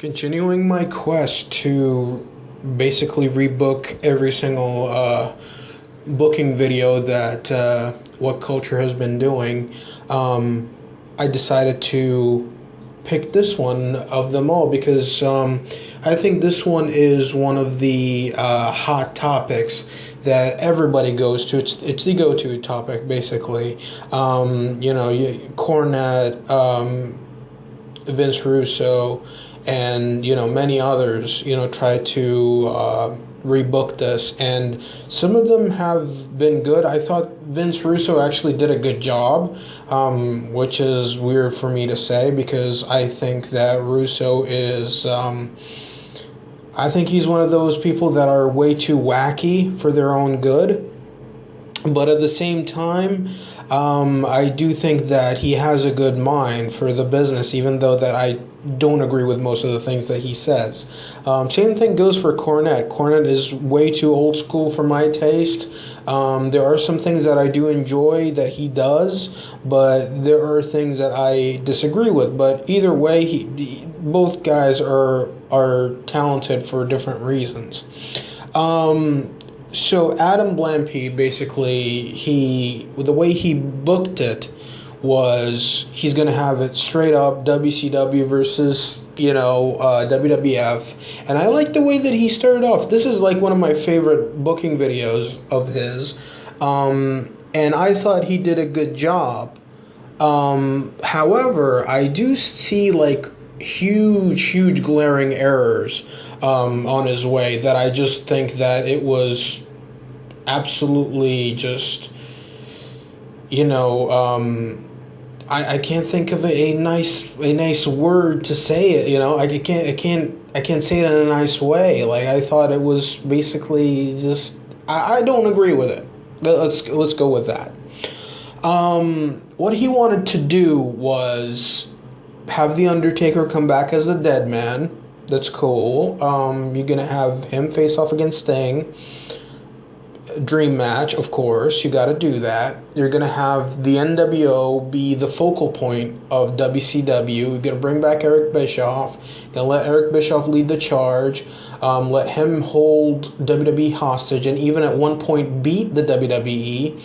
Continuing my quest to basically rebook every single booking video that What Culture has been doing, I decided to pick this one of them all because I think this one is one of the hot topics that everybody goes to. It's the go-to topic, basically. Cornette, Vince Russo, and many others try to rebook this, and some of them have been good. I thought Vince Russo actually did a good job, which is weird for me to say because I think that Russo is I think he's one of those people that are way too wacky for their own good, but at the same time I do think that he has a good mind for the business, even though that I don't agree with most of the things that he says. Same thing goes for Cornette. Cornette is way too old school for my taste. There are some things that I do enjoy that he does, but there are things that I disagree with. But either way, both guys are talented for different reasons. So Adam Blampied, basically, the way he booked it was he's going to have it straight up WCW versus, WWF. And I like the way that he started off. This is like one of my favorite booking videos of his. And I thought he did a good job. However, I do see like huge glaring errors on his way that I just think that it was absolutely just, I can't think of a nice word to say it. I can't say it in a nice way. Like, I thought it was basically just I don't agree with it. Let's go with that. What he wanted to do was have The Undertaker come back as a dead man. That's cool. You're gonna have him face off against Sting. Dream match, of course. You got to do that. You're going to have the NWO be the focal point of WCW. You're going to bring back Eric Bischoff. You're going to let Eric Bischoff lead the charge. Let him hold WWE hostage, and even at one point beat the WWE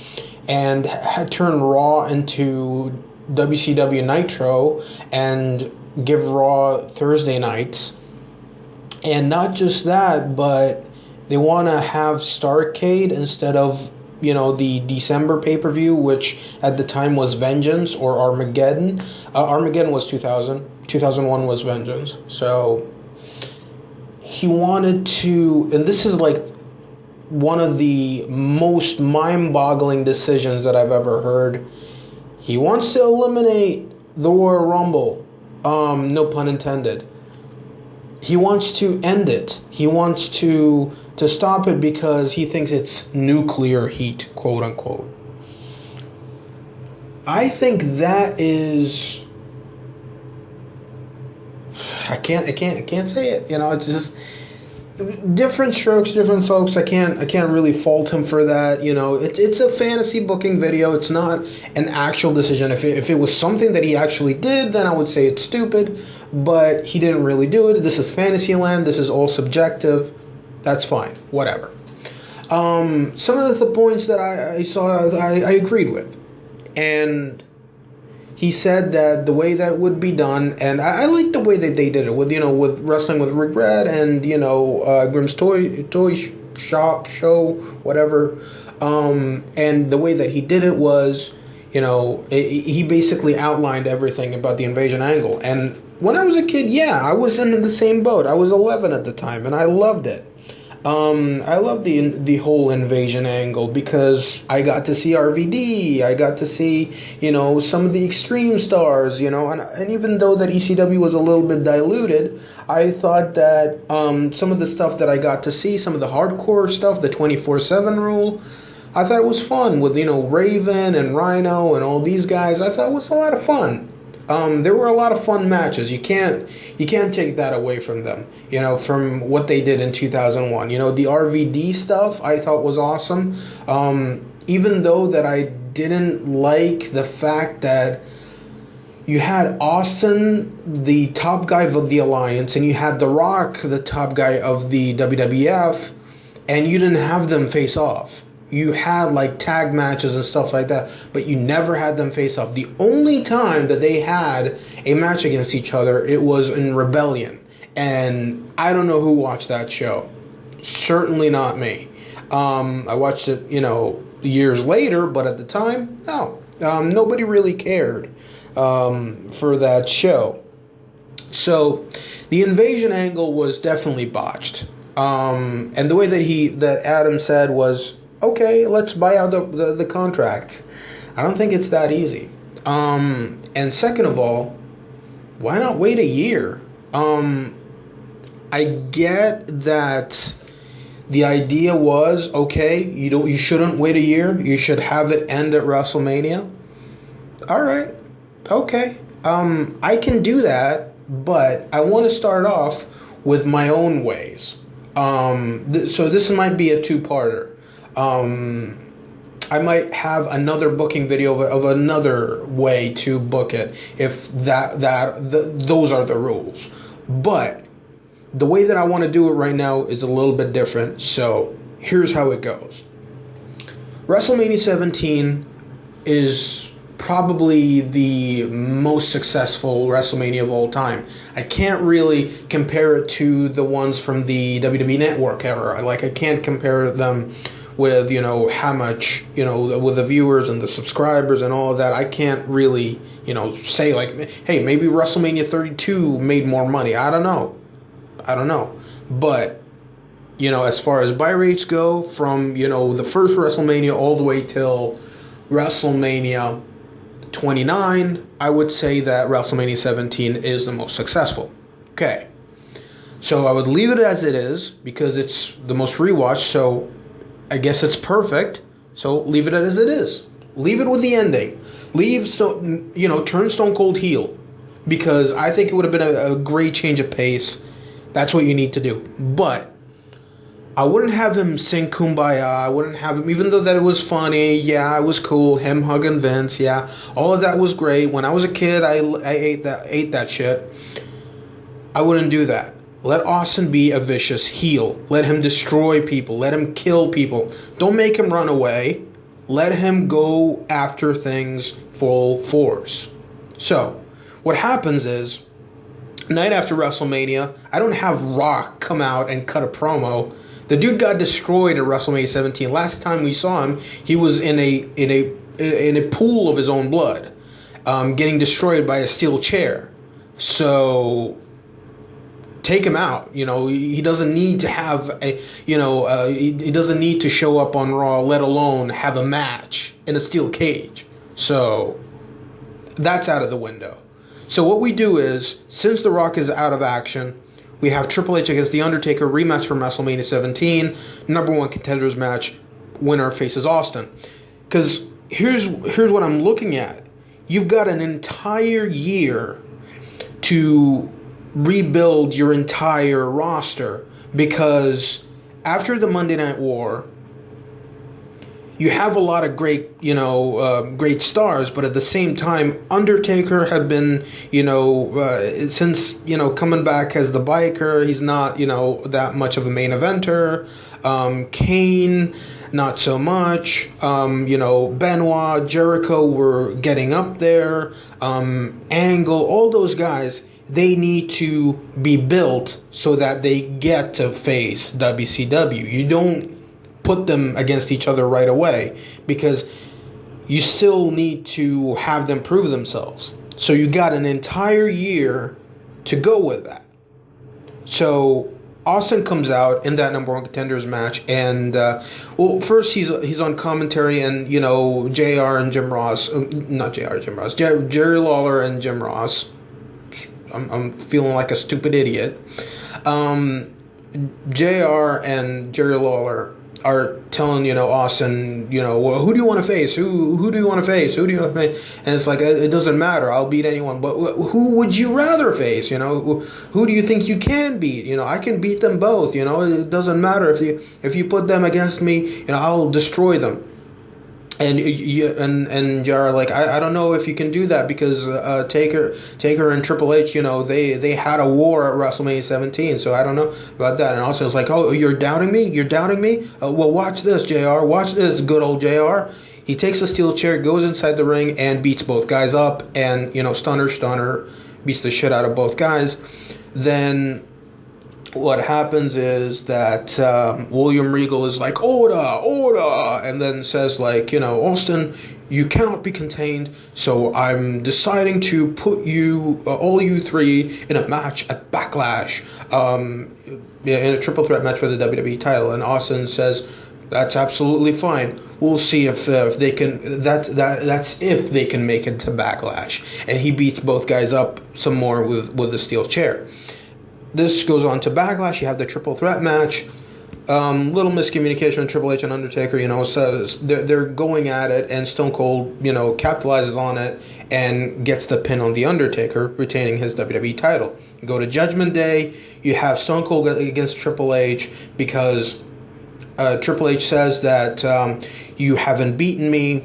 and turn Raw into WCW Nitro and give Raw Thursday nights. And not just that, but they want to have Starrcade instead of, the December pay-per-view, which at the time was Vengeance or Armageddon. Armageddon was 2000. 2001 was Vengeance. So he wanted to, and this is like one of the most mind-boggling decisions that I've ever heard. He wants to eliminate the Royal Rumble. No pun intended. He wants to end it. He wants to stop it because he thinks it's nuclear heat, quote unquote. I think that is, I can't say it. It's just different strokes, different folks. I can't really fault him for that. It's a fantasy booking video. It's not an actual decision. If it was something that he actually did, then I would say it's stupid. But he didn't really do it. This is Fantasyland. This is all subjective. That's fine. Whatever. Some of the points that I saw, I agreed with. And he said that the way that would be done, and I like the way that they did it with, with Wrestling with Regret and, Grimm's Toy Shop Show, whatever. And the way that he did it was, he basically outlined everything about the invasion angle. And when I was a kid, I was in the same boat. I was 11 at the time, and I loved it. I love the whole invasion angle because I got to see RVD, I got to see, some of the Extreme stars, and even though that ECW was a little bit diluted, I thought that some of the stuff that I got to see, some of the hardcore stuff, the 24/7 rule, I thought it was fun with, Raven and Rhino and all these guys. I thought it was a lot of fun. There were a lot of fun matches. You can't take that away from them, from what they did in 2001. The RVD stuff I thought was awesome. Even though that I didn't like the fact that You had Austin, the top guy of the Alliance, and you had The Rock, the top guy of the WWF, and you didn't have them face off. You had like tag matches and stuff like that, but you never had them face off. The only time that they had a match against each other, it was in Rebellion. And I don't know who watched that show. Certainly not me. I watched it, years later, but at the time, no. Nobody really cared for that show. So the invasion angle was definitely botched. And the way that Adam said was, okay, let's buy out the contract. I don't think it's that easy. And second of all, why not wait a year? I get that the idea was, okay, you shouldn't wait a year. You should have it end at WrestleMania. All right, okay. I can do that, but I want to start off with my own ways. So this might be a two-parter. I might have another booking video of another way to book it if those are the rules. But the way that I want to do it right now is a little bit different. So here's how it goes. WrestleMania 17 is probably the most successful WrestleMania of all time. I can't really compare it to the ones from the WWE Network era. Like, I can't compare them with, how much, with the viewers and the subscribers and all of that. I can't really, say like, hey, maybe WrestleMania 32 made more money. I don't know. But, as far as buy rates go, from, the first WrestleMania all the way till WrestleMania 29, I would say that WrestleMania 17 is the most successful. Okay. So I would leave it as it is because it's the most rewatched, so I guess it's perfect. So leave it as it is. Leave it with the ending. Turn Stone Cold heel, because I think it would have been a great change of pace. That's what you need to do. But I wouldn't have him sing Kumbaya. I wouldn't have him, even though that it was funny. Yeah, it was cool. Him hugging Vince. Yeah, all of that was great. When I was a kid, I ate that shit. I wouldn't do that. Let Austin be a vicious heel. Let him destroy people. Let him kill people. Don't make him run away. Let him go after things full force. So, what happens is, night after WrestleMania, I don't have Rock come out and cut a promo. The dude got destroyed at WrestleMania 17. Last time we saw him, he was in a pool of his own blood, getting destroyed by a steel chair. So take him out. He doesn't need to have he doesn't need to show up on Raw, let alone have a match in a steel cage. So that's out of the window. So what we do is, since The Rock is out of action, we have Triple H against The Undertaker, rematch from WrestleMania 17, number one contenders match, winner faces Austin. Because here's what I'm looking at. You've got an entire year to rebuild your entire roster, because after the Monday Night War, you have a lot of great, great stars, but at the same time, Undertaker had been, since, coming back as the biker, he's not, that much of a main eventer. Kane, not so much. Benoit, Jericho were getting up there. Angle, all those guys, they need to be built so that they get to face WCW. You don't put them against each other right away, because you still need to have them prove themselves. So you got an entire year to go with that. So Austin comes out in that number one contenders match, and first he's on commentary, and JR and Jim Ross, not JR, Jim Ross, Jerry Lawler and Jim Ross. I'm feeling like a stupid idiot. JR and Jerry Lawler are telling, Austin, well, who do you want to face? Who do you want to face? Who do you want to face? And it's like, it doesn't matter. I'll beat anyone. But who would you rather face? Who do you think you can beat? I can beat them both. It doesn't matter if you put them against me. I'll destroy them. And you and Jar, like, I don't know if you can do that because Taker and Triple H, they had a war at WrestleMania 17, so I don't know about that. And also it's like, oh, you're doubting me? You're doubting me? Well, watch this, Jr. Watch this, good old Jr. He takes a steel chair, goes inside the ring, and beats both guys up, and stunner, beats the shit out of both guys. Then what happens is that William Regal is like, order, and then says, like, Austin, you cannot be contained, so I'm deciding to put you, all you three, in a match at Backlash, in a triple threat match for the WWE title. And Austin says, that's absolutely fine. We'll see if they can. That's if they can make it to Backlash. And he beats both guys up some more with the steel chair. This goes on to Backlash. You have the triple threat match. Little miscommunication with Triple H and Undertaker. Says they're going at it, and Stone Cold, capitalizes on it and gets the pin on the Undertaker, retaining his WWE title. You go to Judgment Day. You have Stone Cold against Triple H because Triple H says that you haven't beaten me.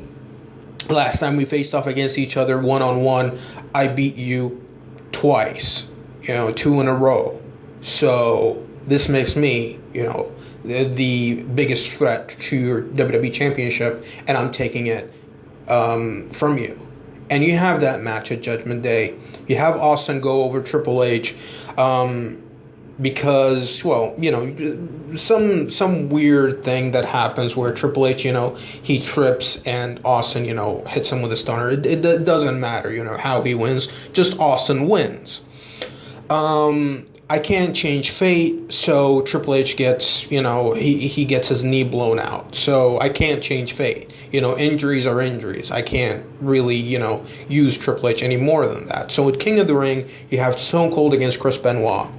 Last time we faced off against each other one-on-one, I beat you twice, 2 in a row. So this makes me, the biggest threat to your WWE Championship, and I'm taking it from you. And you have that match at Judgment Day. You have Austin go over Triple H because, well, some weird thing that happens where Triple H, he trips and Austin, hits him with a stunner. It doesn't matter, how he wins. Just Austin wins. I can't change fate, so Triple H gets, he gets his knee blown out. So I can't change fate. Injuries are injuries. I can't really, use Triple H any more than that. So at King of the Ring, you have Stone Cold against Chris Benoit.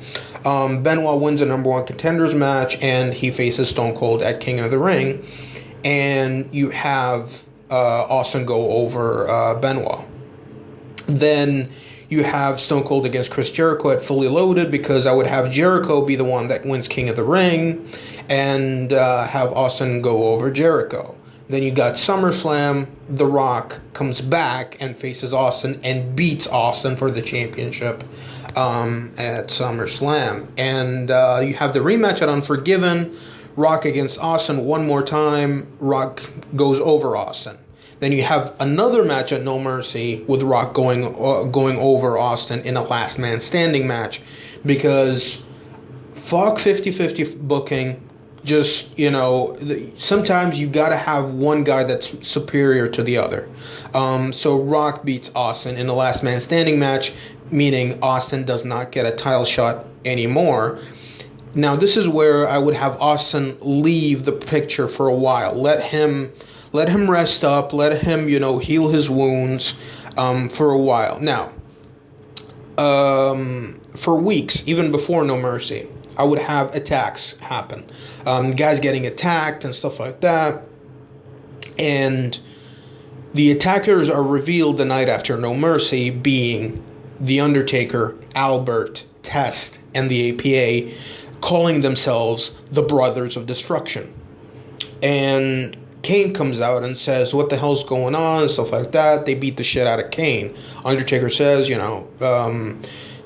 Benoit wins a number one contenders match, and he faces Stone Cold at King of the Ring. And you have Austin go over Benoit. Then you have Stone Cold against Chris Jericho at Fully Loaded, because I would have Jericho be the one that wins King of the Ring, and have Austin go over Jericho. Then you got SummerSlam. The Rock comes back and faces Austin and beats Austin for the championship at SummerSlam. And you have the rematch at Unforgiven. Rock against Austin one more time. Rock goes over Austin. Then you have another match at No Mercy with Rock going over Austin in a last man standing match, because fuck 50-50 booking. Just, sometimes you gotta have one guy that's superior to the other. So Rock beats Austin in a last man standing match, meaning Austin does not get a title shot anymore. Now this is where I would have Austin leave the picture for a while. Let him rest up. Let him, heal his wounds for a while. Now, for weeks, even before No Mercy, I would have attacks happen. Guys getting attacked and stuff like that. And the attackers are revealed the night after No Mercy, being The Undertaker, Albert, Test, and the APA, calling themselves the Brothers of Destruction. And Kane comes out and says, what the hell's going on, and stuff like that. They beat the shit out of Kane. Undertaker says,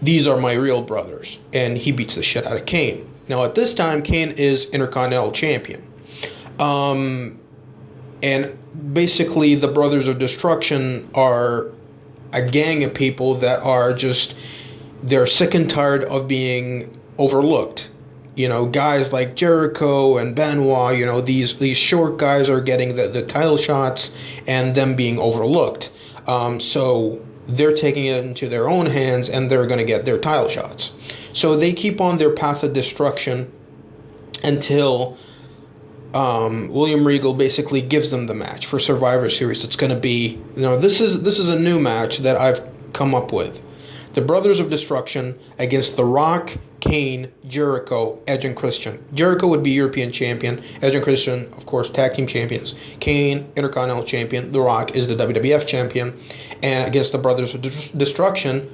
these are my real brothers. And he beats the shit out of Kane. Now, at this time, Kane is Intercontinental Champion. And basically, the Brothers of Destruction are a gang of people that are just, they're sick and tired of being overlooked. Guys like Jericho and Benoit, these short guys are getting the title shots and them being overlooked. So they're taking it into their own hands, and they're going to get their title shots. So they keep on their path of destruction until William Regal basically gives them the match for Survivor Series. It's going to be, this is a new match that I've come up with. The Brothers of Destruction against The Rock, Kane, Jericho, Edge, and Christian. Jericho would be European champion. Edge and Christian, of course, tag team champions. Kane, Intercontinental champion. The Rock is the WWF champion. And against the Brothers of Destruction,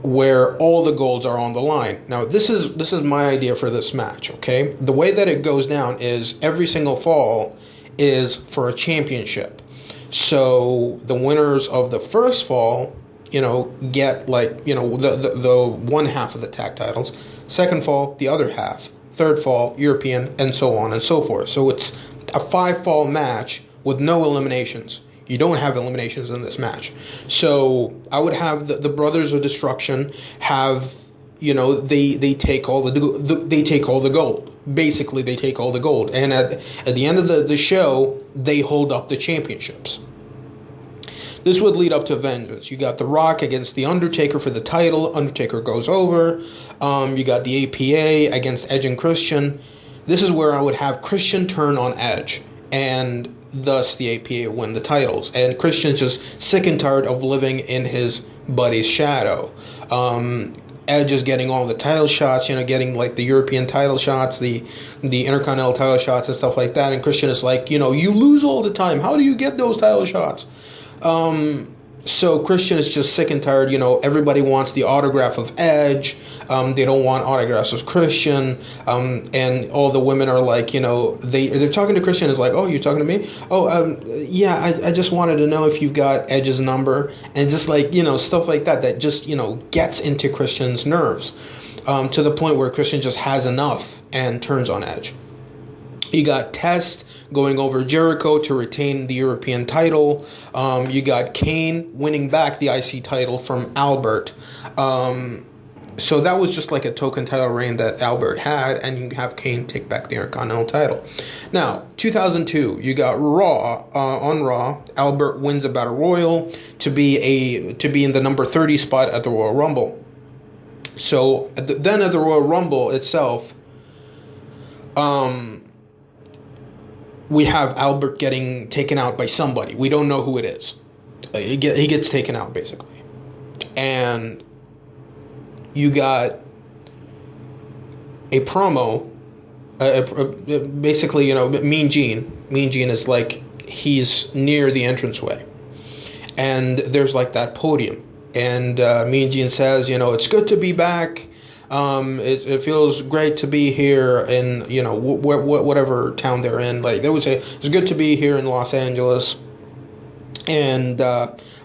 where all the golds are on the line. Now, this is my idea for this match, okay? The way that it goes down is every single fall is for a championship. So the winners of the first fall, get the one half of the tag titles. Second fall, the other half. Third fall, European, and so on and so forth. So it's a 5-fall match with no eliminations. You don't have eliminations in this match. So I would have the Brothers of Destruction have, they take all the gold. Basically, they take all the gold. And at the end of the show, they hold up the championships. This would lead up to Vengeance. You got The Rock against The Undertaker for the title. Undertaker goes over. You got the APA against Edge and Christian. This is where I would have Christian turn on Edge, and thus the APA win the titles. And Christian's just sick and tired of living in his buddy's shadow. Edge is getting all the title shots, getting like the European title shots, the Intercontinental title shots and stuff like that. And Christian is like, you lose all the time. How do you get those title shots? So Christian is just sick and tired. Everybody wants the autograph of Edge. They don't want autographs of Christian. And all the women are like, they're talking to Christian. It's like, oh, you're talking to me? Oh, yeah, I just wanted to know if you've got Edge's number. And just like, stuff like that just, gets into Christian's nerves, to the point where Christian just has enough and turns on Edge. You got Test going over Jericho to retain the European title. You got Kane winning back the IC title from Albert. So that was just like a token title reign that Albert had, and you have Kane take back the Intercontinental title. Now, 2002, you got Raw. On Raw, Albert wins a Battle Royal to be in the number 30 spot at the Royal Rumble. So then at the Royal Rumble itself, we have Albert getting taken out by somebody. We don't know who it is. He gets taken out, basically. And you got a promo, basically, Mean Gene. Mean Gene is like, he's near the entranceway. And there's like that podium. And Mean Gene says, it's good to be back. It feels great to be here in, whatever town they're in. Like, they would say, it's good to be here in Los Angeles. And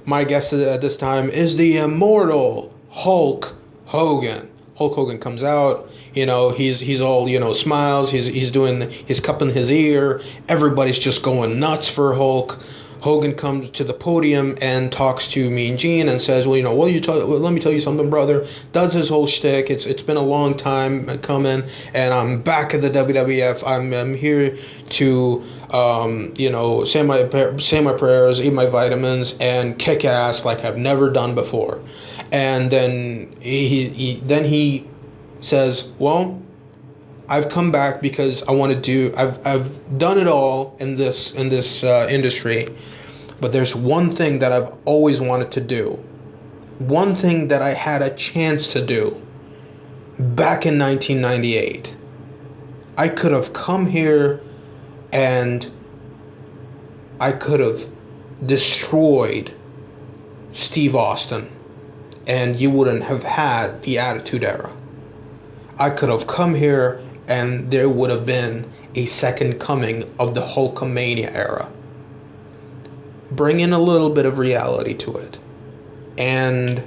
my guest at this time is the immortal Hulk Hogan. Hulk Hogan comes out, he's all, smiles, he's cupping his ear. Everybody's just going nuts for Hulk. Hogan comes to the podium and talks to Mean Gene and says, let me tell you something, brother. Does his whole shtick. It's been a long time coming, and I'm back at the WWF. I'm here to, say my prayers, eat my vitamins, and kick ass like I've never done before. And then he says, well, I've come back because I want to do. I've done it all in this industry, but there's one thing that I've always wanted to do. One thing that I had a chance to do back in 1998. I could have come here and I could have destroyed Steve Austin, and you wouldn't have had the Attitude Era. I could have come here and there would have been a second coming of the Hulkamania era. Bring in a little bit of reality to it. And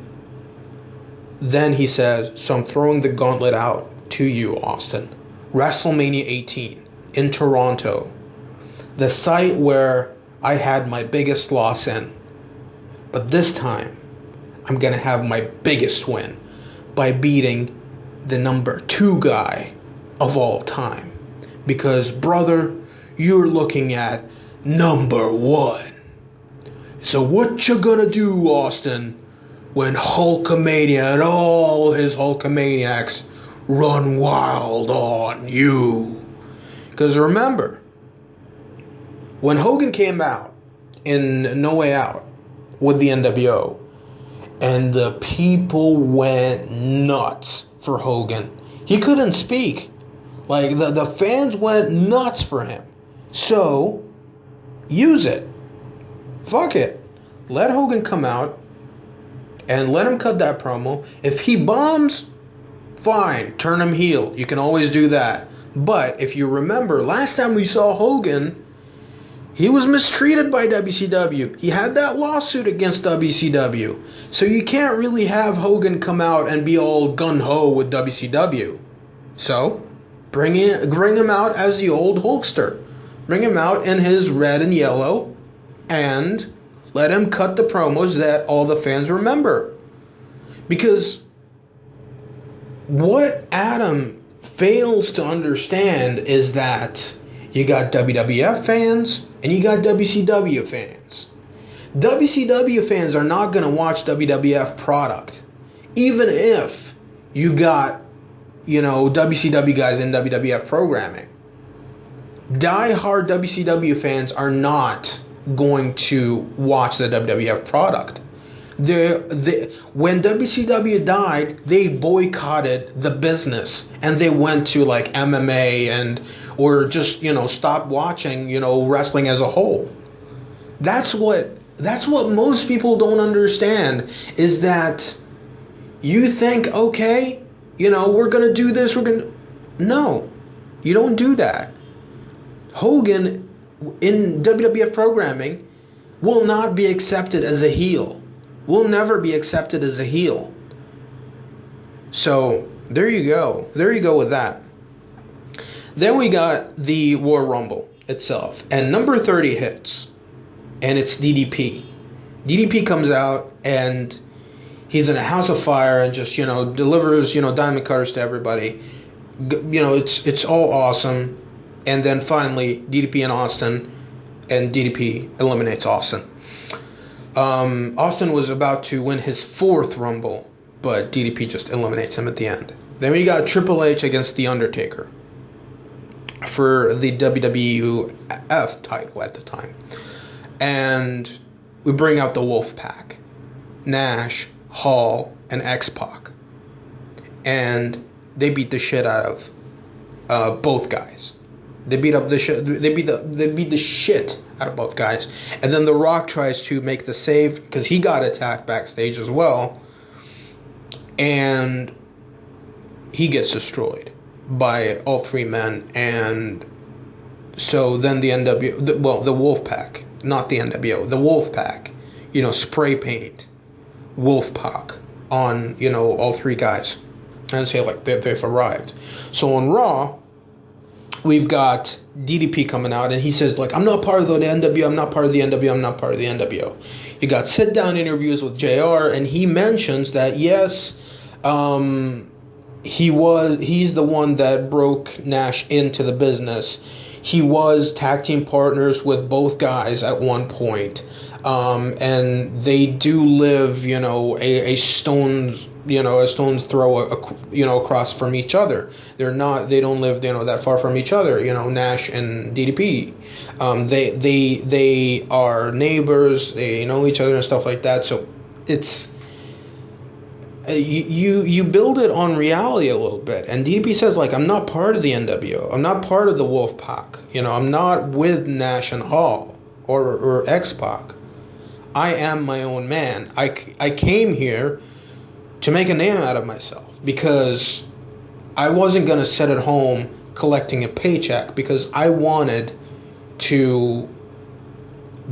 then he says, so I'm throwing the gauntlet out to you, Austin. WrestleMania 18 in Toronto. The site where I had my biggest loss in. But this time, I'm going to have my biggest win by beating the number 2 guy of all time. Because, brother, you're looking at number 1. So what you gonna do, Austin, when Hulkamania and all his Hulkamaniacs run wild on you? Because remember, when Hogan came out in No Way Out with the NWO, and the people went nuts for Hogan. He couldn't speak. Like, the fans went nuts for him. So, use it. Fuck it. Let Hogan come out and let him cut that promo. If he bombs, fine. Turn him heel. You can always do that. But if you remember, last time we saw Hogan, He was mistreated by WCW. He had that lawsuit against WCW. So you can't really have Hogan come out and be all gung-ho with WCW. So, bring him out as the old Hulkster. Bring him out in his red and yellow, and let him cut the promos that all the fans remember. Because what Adam fails to understand is that you got WWF fans and you got WCW fans. WCW fans are not going to watch WWF product, even if you got, WCW guys in WWF programming. Die-hard WCW fans are not going to watch the WWF product. When WCW died, they boycotted the business and they went to like MMA or just stopped watching wrestling as a whole. That's what most people don't understand, is that you think, okay, we're gonna do this, no, you don't do that. Hogan in WWF programming will not be accepted as a heel. Will never be accepted as a heel. So there you go. There you go with that. Then we got the War Rumble itself, and number 30 hits, and it's DDP. DDP comes out and he's in a house of fire and just delivers diamond cutters to everybody. It's all awesome. And then finally DDP and Austin, and DDP eliminates Austin. Austin was about to win his 4th Rumble, but DDP just eliminates him at the end. Then we got Triple H against The Undertaker for the WWF title at the time. And we bring out the Wolfpack, Nash, Hall, and X-Pac. And they beat the shit out of both guys. They beat the shit out of both guys. And then The Rock tries to make the save because he got attacked backstage as well. And he gets destroyed by all 3 men. And so then the Wolfpack, not the NWO, the Wolfpack, spray paint Wolfpack on, all 3 guys. And say like they've arrived. So on Raw, we've got DDP coming out, and he says, like, I'm not part of the NWO, I'm not part of the NWO, I'm not part of the NWO. You got sit-down interviews with JR, and he mentions that, yes, he's the one that broke Nash into the business. He was tag team partners with both guys at one point. And they do live, a stone's throw, across from each other. They don't live, that far from each other, Nash and DDP. They are neighbors, they know each other and stuff like that. So it's, you build it on reality a little bit. And DDP says, like, I'm not part of the NWO. I'm not part of the Wolfpack. I'm not with Nash and Hall or X-Pac. I am my own man. I came here to make a name out of myself because I wasn't going to sit at home collecting a paycheck, because I wanted to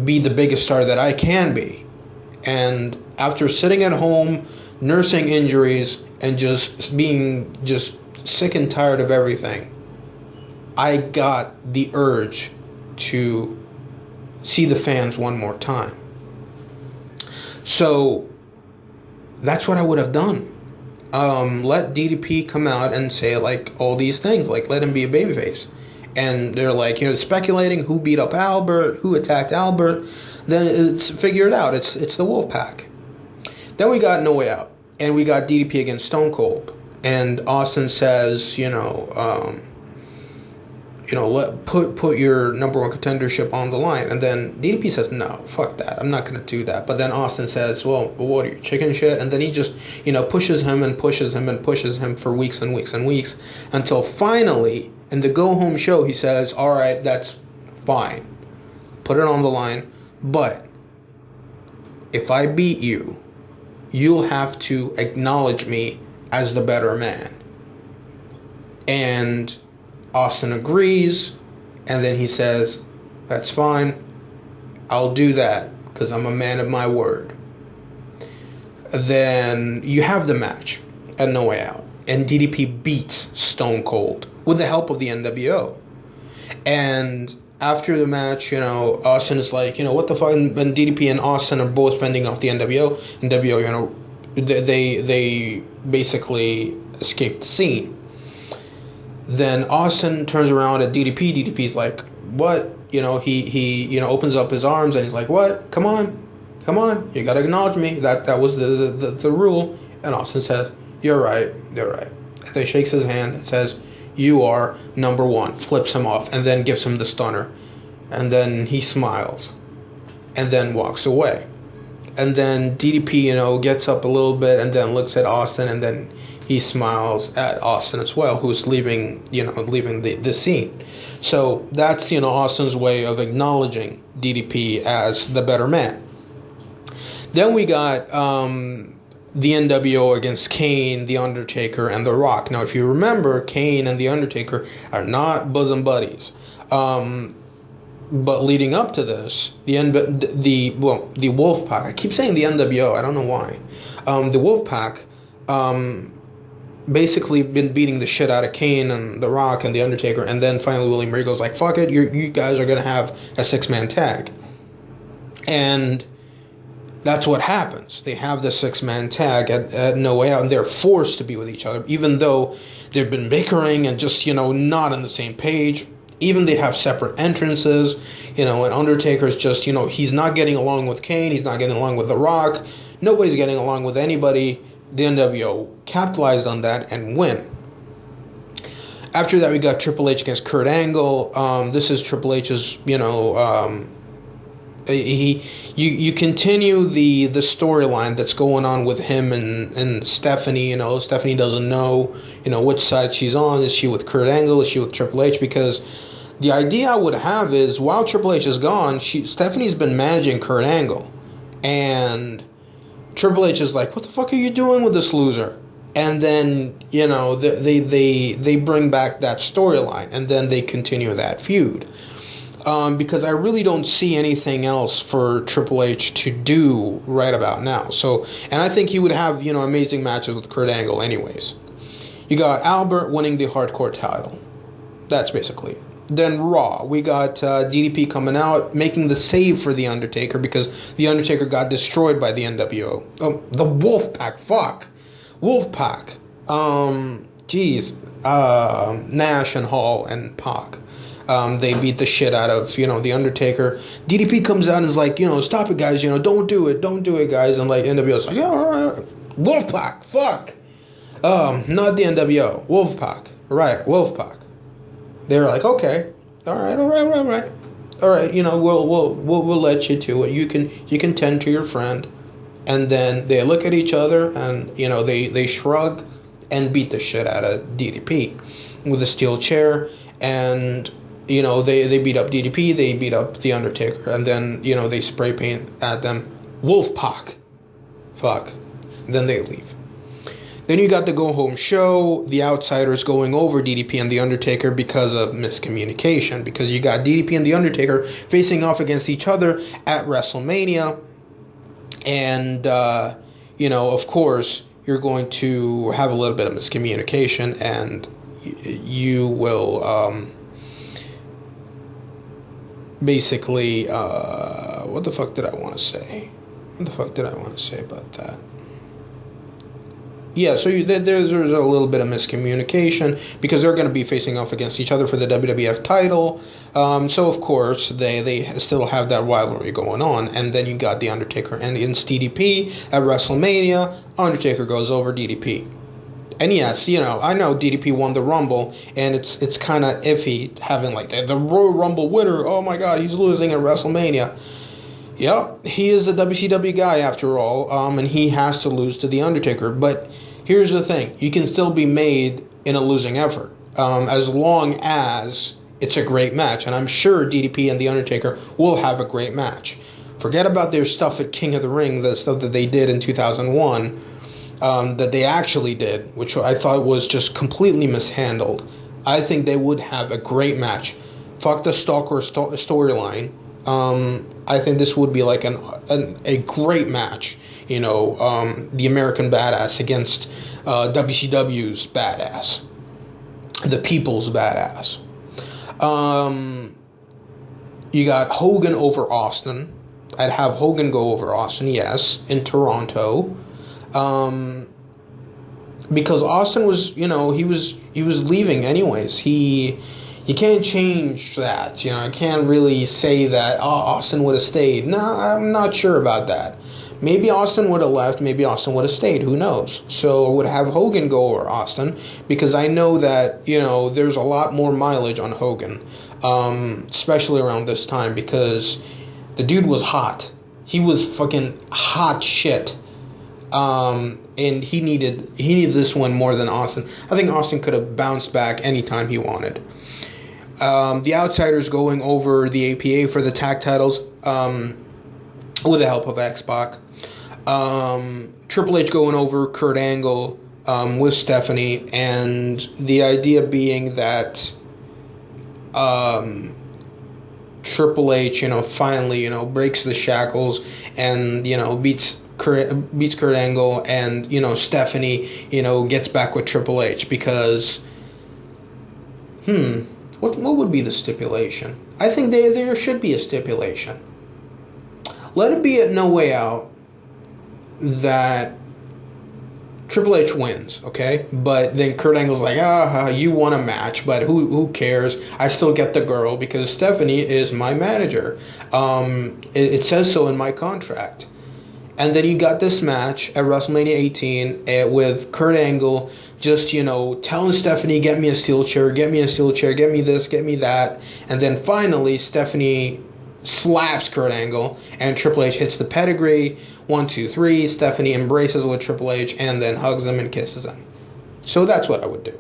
be the biggest star that I can be. And after sitting at home, nursing injuries, and just being just sick and tired of everything, I got the urge to see the fans one more time. So that's what I would have done. Let DDP come out and say, like, all these things, like, let him be a babyface. And they're like, speculating who beat up Albert, who attacked Albert. Then it's figure it out. It's the Wolfpack. Then we got No Way Out, and we got DDP against Stone Cold. And Austin says, put your number 1 contendership on the line. And then DDP says, no, fuck that, I'm not going to do that. But then Austin says, well, what are you, chicken shit? And then he just, pushes him and pushes him and pushes him for weeks and weeks and weeks, until finally, in the go-home show, he says, all right, that's fine. Put it on the line. But if I beat you, you'll have to acknowledge me as the better man. And Austin agrees, and then he says, that's fine, I'll do that because I'm a man of my word. Then you have the match at No Way Out, and DDP beats Stone Cold with the help of the NWO. And after the match, Austin is like, what the fuck? And DDP and Austin are both fending off the NWO. NWO, they basically escape the scene. Then Austin turns around at DDP. DDP's like, what? He opens up his arms and he's like, what? Come on, you gotta acknowledge me. That was the rule. And Austin says, you're right. And then shakes his hand and says, you are number one. Flips him off and then gives him the stunner. And then he smiles and then walks away. And then DDP, gets up a little bit and then looks at Austin, and then he smiles at Austin as well, who's leaving the scene. So that's, Austin's way of acknowledging DDP as the better man. Then we got the NWO against Kane, The Undertaker, and The Rock. Now, if you remember, Kane and The Undertaker are not bosom buddies. But leading up to this, the Wolfpack, I keep saying the NWO, I don't know why. The Wolfpack basically been beating the shit out of Kane and The Rock and The Undertaker, and then finally Willie Regal's like, fuck it, you guys are going to have a 6-man tag. And that's what happens. They have the 6-man tag at No Way Out, and they're forced to be with each other, even though they've been bickering and just, not on the same page. Even they have separate entrances, and Undertaker's just, he's not getting along with Kane, he's not getting along with The Rock, nobody's getting along with anybody. The NWO capitalized on that and win. After that, we got Triple H against Kurt Angle. This is Triple H's, you continue the storyline that's going on with him and Stephanie. Stephanie doesn't know, which side she's on. Is she with Kurt Angle? Is she with Triple H? Because the idea I would have is, while Triple H is gone, Stephanie's been managing Kurt Angle, and Triple H is like, what the fuck are you doing with this loser? And then, they bring back that storyline, and then they continue that feud. Because I really don't see anything else for Triple H to do right about now. So, and I think he would have, amazing matches with Kurt Angle anyways. You got Albert winning the Hardcore title. That's basically it. Then Raw, we got DDP coming out, making the save for The Undertaker, because The Undertaker got destroyed by the NWO. Oh, the Wolfpack, fuck. Wolfpack. Nash and Hall and Pac. They beat the shit out of, The Undertaker. DDP comes out and is like, stop it, guys, don't do it, guys. And, NWO's like, yeah, all right. Wolfpack, fuck. Not the NWO. Wolfpack. Right, Wolfpack. They're like, okay, all right. All right, we'll let you do it. You can tend to your friend. And then they look at each other and, they shrug and beat the shit out of DDP with a steel chair. And, they beat up DDP, they beat up The Undertaker, and then, they spray paint at them, Wolfpack. Fuck. Then they leave. Then you got the go-home show, the Outsiders going over DDP and The Undertaker because of miscommunication. Because you got DDP and The Undertaker facing off against each other at WrestleMania. And, of course, you're going to have a little bit of miscommunication, and you will basically, what the fuck did I want to say? What the fuck did I want to say about that? Yeah, so there's a little bit of miscommunication because they're going to be facing off against each other for the WWF title. So, of course, they still have that rivalry going on. And then you got The Undertaker and against DDP at WrestleMania. Undertaker goes over DDP. And yes, I know DDP won the Rumble, and it's kind of iffy having the Royal Rumble winner. Oh my God, he's losing at WrestleMania. Yep, he is a WCW guy after all, and he has to lose to The Undertaker. But here's the thing, you can still be made in a losing effort, as long as it's a great match. And I'm sure DDP and The Undertaker will have a great match. Forget about their stuff at King of the Ring, the stuff that they did in 2001, that they actually did, which I thought was just completely mishandled. I think they would have a great match. Fuck the Stalker storyline. I think this would be like a great match. The American Badass against WCW's Badass, the People's Badass. You got Hogan over Austin. I'd have Hogan go over Austin, yes, in Toronto. Because Austin was, he was leaving anyways. You can't change that. I can't really say that Austin would have stayed. No, I'm not sure about that. Maybe Austin would have left. Maybe Austin would have stayed. Who knows? So I would have Hogan go over Austin because I know that, there's a lot more mileage on Hogan, especially around this time because the dude was hot. He was fucking hot shit. And he needed this one more than Austin. I think Austin could have bounced back anytime he wanted. The Outsiders going over the APA for the tag titles with the help of X-Pac. Triple H going over Kurt Angle with Stephanie, and the idea being that Triple H, finally, breaks the shackles and, beats Kurt Angle, and, Stephanie, gets back with Triple H because, what would be the stipulation? I think there should be a stipulation. Let it be at No Way Out that Triple H wins, okay? But then Kurt Angle's like, you won a match, but who cares? I still get the girl because Stephanie is my manager. It says so in my contract. And then you got this match at WrestleMania 18 with Kurt Angle just, telling Stephanie, get me a steel chair, get me a steel chair, get me this, get me that. And then finally, Stephanie slaps Kurt Angle, and Triple H hits the pedigree. 1, 2, 3. Stephanie embraces with Triple H and then hugs him and kisses him. So that's what I would do.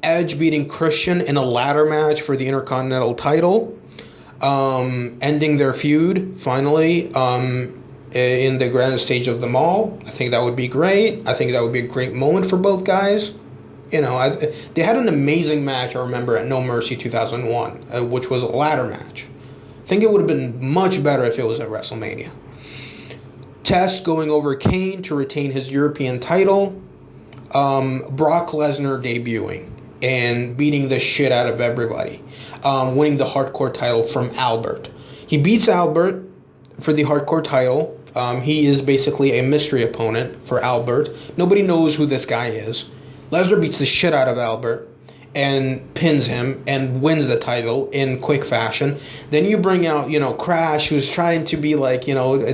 Edge beating Christian in a ladder match for the Intercontinental title. Ending their feud finally in the grand stage of them all. I think that would be great. I think that would be a great moment for both guys. They had an amazing match, I remember, at No Mercy 2001, which was a ladder match. I think it would have been much better if it was at WrestleMania. Test going over Kane to retain his European title. Brock Lesnar debuting and beating the shit out of everybody. Winning the Hardcore title from Albert. He beats Albert for the Hardcore title. He is basically a mystery opponent for Albert. Nobody knows who this guy is. Lesnar beats the shit out of Albert and pins him and wins the title in quick fashion. Then you bring out, Crash, who's trying to be like,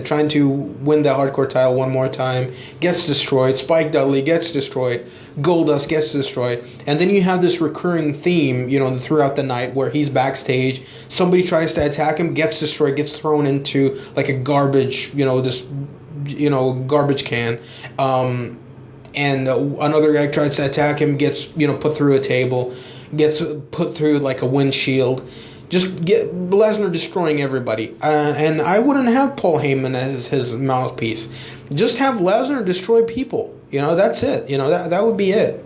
trying to win the Hardcore title one more time, gets destroyed. Spike Dudley gets destroyed. Goldust gets destroyed. And then you have this recurring theme, throughout the night where he's backstage. Somebody tries to attack him, gets destroyed, gets thrown into like a garbage, garbage can. And another guy tries to attack him, gets, put through a table, gets put through like a windshield. Just get Lesnar destroying everybody. And I wouldn't have Paul Heyman as his mouthpiece. Just have Lesnar destroy people. That's it. That would be it.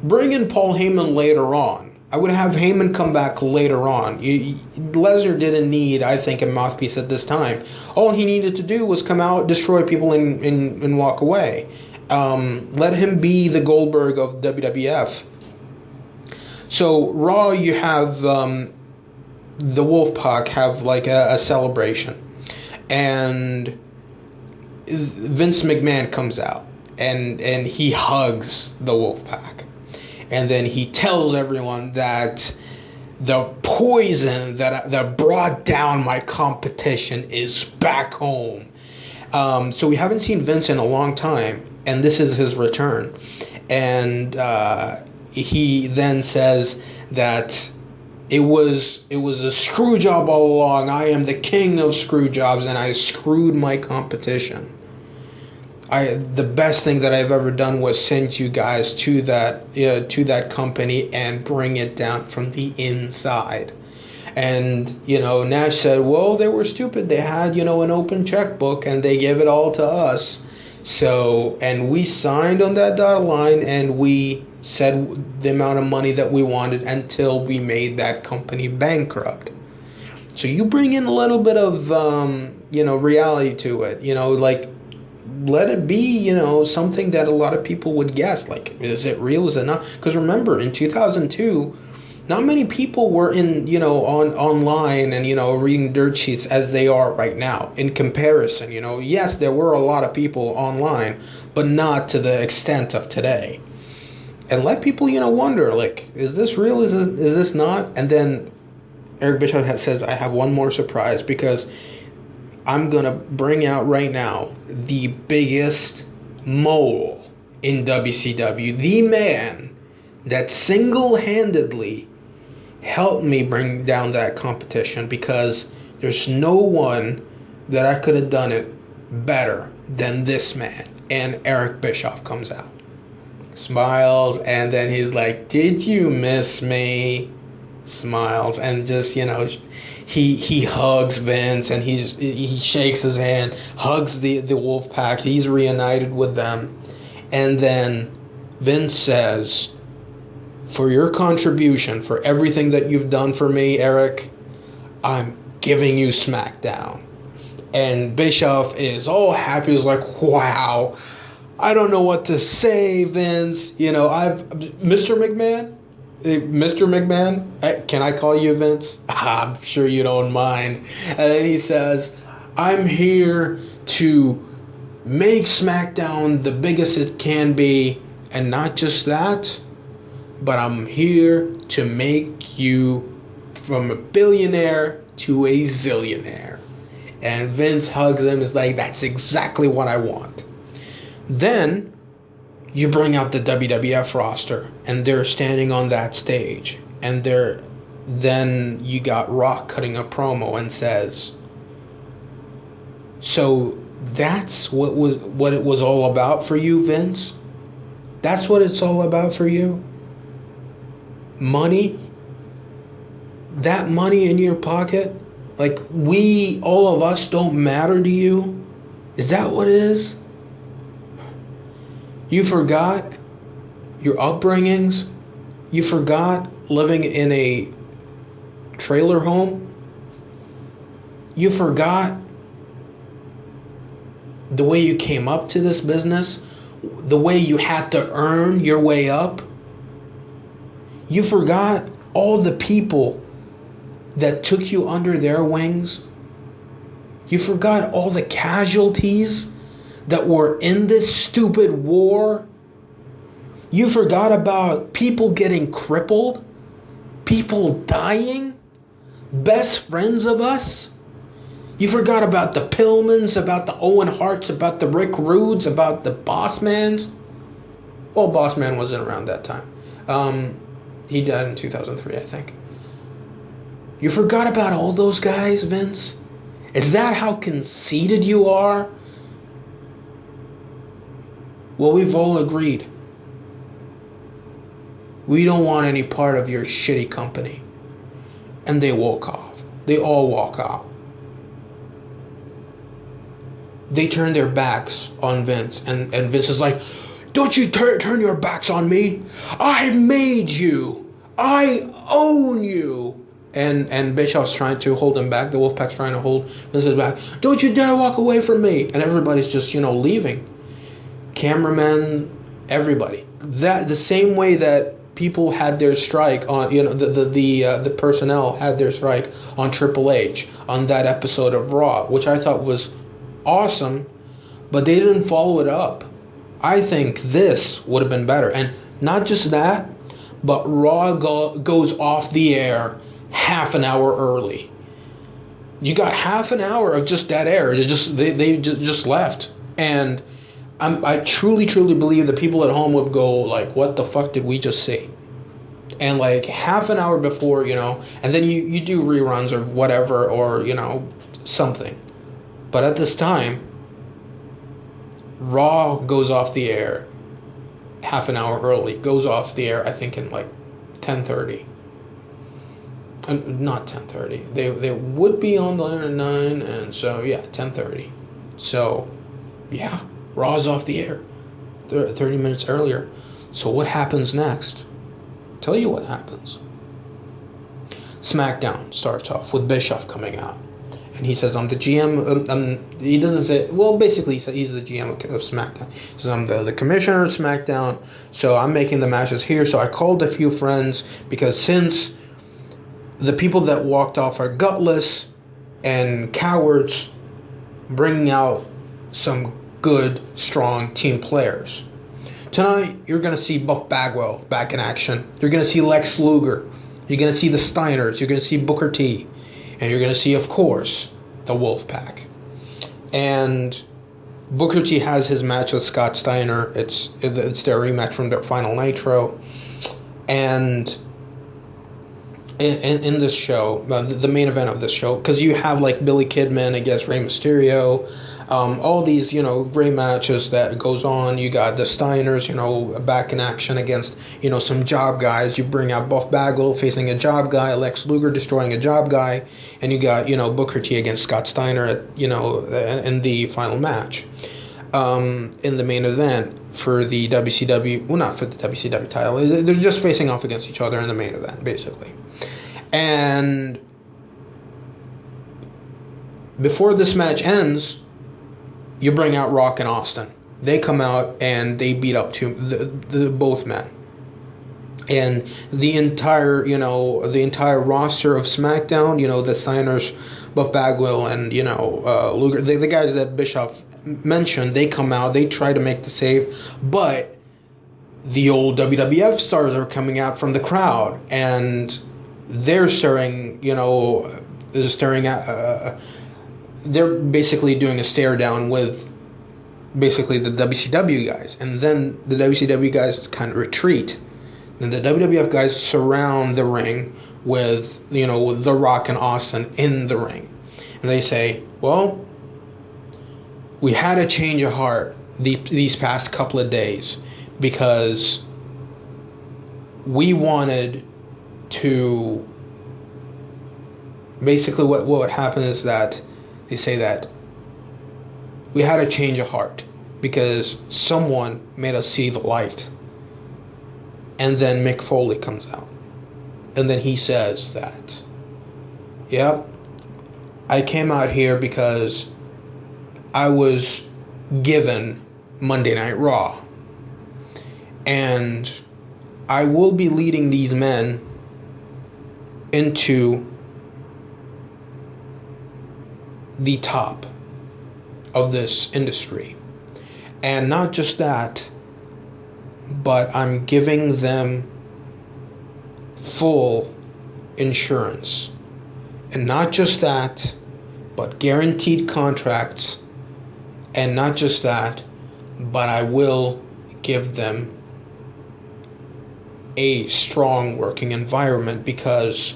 Bring in Paul Heyman later on. I would have Heyman come back later on. Lesnar didn't need, I think, a mouthpiece at this time. All he needed to do was come out, destroy people, and walk away. Let him be the Goldberg of WWF. So Raw, you have the Wolfpack have like a celebration, and Vince McMahon comes out and he hugs the Wolfpack, and then he tells everyone that the poison that brought down my competition is back home. So we haven't seen Vince in a long time. And this is his return. And he then says that it was a screw job all along. I am the king of screw jobs, and I screwed my competition. The best thing that I've ever done was send you guys to that company and bring it down from the inside. And, Nash said, well, they were stupid. They had, an open checkbook, and they gave it all to us. So, and we signed on that dotted line, and we said the amount of money that we wanted until we made that company bankrupt. So you bring in a little bit of, reality to it. Like, let it be, something that a lot of people would guess. Like, is it real? Is it not? Because remember, in 2002, not many people were online and, reading dirt sheets as they are right now. In comparison, yes, there were a lot of people online, but not to the extent of today. And let people, wonder, like, is this real? Is this not? And then Eric Bischoff says, I have one more surprise, because I'm going to bring out right now the biggest mole in WCW. The man that single-handedly helped me bring down that competition, because there's no one that I could have done it better than this man. And Eric Bischoff comes out, smiles, and then he's like, did you miss me? Smiles, and just, he hugs Vince, and he shakes his hand, hugs the Wolfpack. He's reunited with them. And then Vince says, for your contribution, for everything that you've done for me, Eric, I'm giving you SmackDown. And Bischoff is all happy. He's like, wow, I don't know what to say, Vince. Mr. McMahon? Mr. McMahon, can I call you Vince? I'm sure you don't mind. And then he says, I'm here to make SmackDown the biggest it can be. And not just that, but I'm here to make you from a billionaire to a zillionaire. And Vince hugs him. Is like, that's exactly what I want. Then you bring out the WWF roster, and they're standing on that stage, and then you got Rock cutting a promo and says, so that's what it was all about for you, Vince? That's what it's all about for you? Money? That money in your pocket? Like, all of us don't matter to you? Is that what it is? You forgot your upbringings? You forgot living in a trailer home? You forgot the way you came up to this business? The way you had to earn your way up? You forgot all the people that took you under their wings? You forgot all the casualties that were in this stupid war? You forgot about people getting crippled? People dying? Best friends of us? You forgot about the Pillmans, about the Owen Harts, about the Rick Rudes, about the Bossmans? Well, Bossman wasn't around that time. He died in 2003, I think. You forgot about all those guys, Vince? Is that how conceited you are? Well, we've all agreed. We don't want any part of your shitty company. And they walk off. They all walk out. They turn their backs on Vince. And Vince is like, don't you turn your backs on me. I made you. I own you. And Bischoff's trying to hold him back. The Wolfpack's trying to hold Vince's back. Don't you dare walk away from me. And everybody's just, leaving. Cameramen, everybody. That the same way that people had their strike on, the personnel had their strike on Triple H on that episode of Raw, which I thought was awesome, but they didn't follow it up. I think this would have been better. And not just that, but Raw goes off the air half an hour early. You got half an hour of just dead air. They just left. And I truly believe that people at home would go like, what the fuck did we just see? And like half an hour before, and then you do reruns or whatever, or, something. But at this time, Raw goes off the air half an hour early. Goes off the air, I think, in like 10:30. Not 10:30. They would be on the air at 9, and so, yeah, 10:30. So, yeah. Raw's off the air 30 minutes earlier. So what happens next? I'll tell you what happens. SmackDown starts off with Bischoff coming out. And he says, I'm the GM. He doesn't say, well, basically, he said he's the GM of SmackDown. He says, I'm the commissioner of SmackDown, so I'm making the matches here. So I called a few friends, because since the people that walked off are gutless and cowards, bringing out some good, strong team players. Tonight, you're going to see Buff Bagwell back in action. You're going to see Lex Luger. You're going to see the Steiners. You're going to see Booker T. And you're going to see, of course, the Wolfpack. And Booker T has his match with Scott Steiner. It's their rematch from their final Nitro. And in this show, the main event of this show, because you have like Billy Kidman against Rey Mysterio, all these, great matches that goes on. You got the Steiners, back in action against, some job guys. You bring out Buff Bagwell facing a job guy, Lex Luger destroying a job guy, and you got, Booker T against Scott Steiner, in the final match. In the main event for the WCW, well, not for the WCW title, they're just facing off against each other in the main event, basically. And before this match ends, you bring out Rock and Austin. They come out and they beat up the both men. And the entire roster of SmackDown, the Steiners, Buff Bagwell, and Luger, the guys that Bischoff mentioned, they come out, they try to make the save, but the old WWF stars are coming out from the crowd, and they're staring, they're basically doing a stare down with basically the WCW guys. And then the WCW guys kind of retreat. And the WWF guys surround the ring with, with The Rock and Austin in the ring. And they say, well, we had a change of heart these past couple of days, because we wanted to... Basically what would happen is that they say that we had a change of heart because someone made us see the light. And then Mick Foley comes out. And then he says that, yep, I came out here because I was given Monday Night Raw. And I will be leading these men into the top of this industry. And not just that, but I'm giving them full insurance. And not just that, but guaranteed contracts. And not just that, but I will give them a strong working environment, because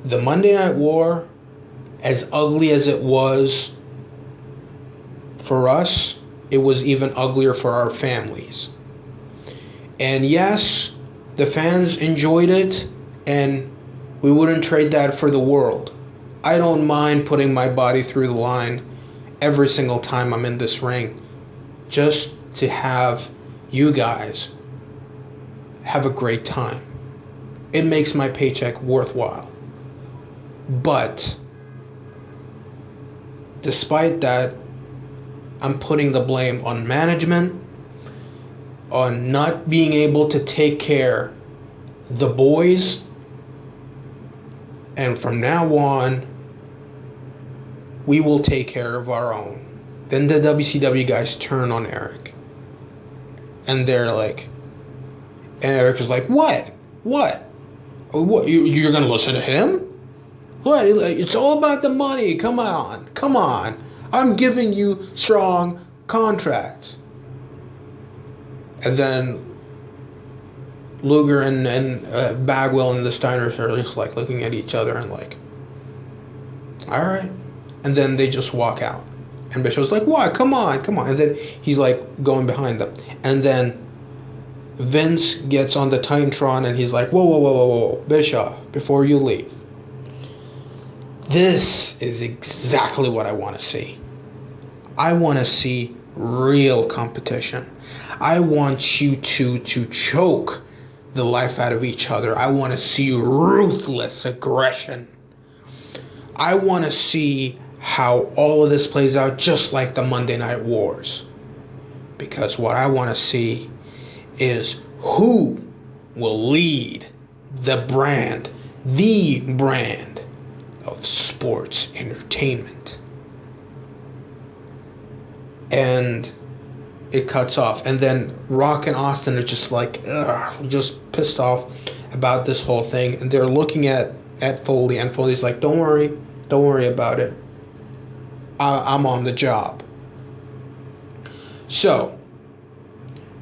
the Monday Night War, as ugly as it was for us, it was even uglier for our families. And yes, the fans enjoyed it, and we wouldn't trade that for the world. I don't mind putting my body through the line every single time I'm in this ring, just to have you guys have a great time. It makes my paycheck worthwhile. But despite that, I'm putting the blame on management, on not being able to take care of the boys. And from now on, we will take care of our own. Then the WCW guys turn on Eric. And they're like, and Eric is like, what? What? You're going to listen to him? What? It's all about the money. Come on. I'm giving you strong contracts. And then Luger and Bagwell and the Steiners are just like looking at each other and like, all right. And then they just walk out. And Bischoff's like, what? Come on. And then he's like going behind them. And then Vince gets on the Titantron and he's like, whoa, Bischoff, before you leave. This is exactly what I want to see. I want to see real competition. I want you two to choke the life out of each other. I want to see ruthless aggression. I want to see how all of this plays out just like the Monday Night Wars. Because what I want to see is who will lead the brand of sports entertainment. And it cuts off. And then Rock and Austin are just like, just pissed off about this whole thing. And they're looking at Foley, and Foley's like, don't worry about it. I'm on the job. So,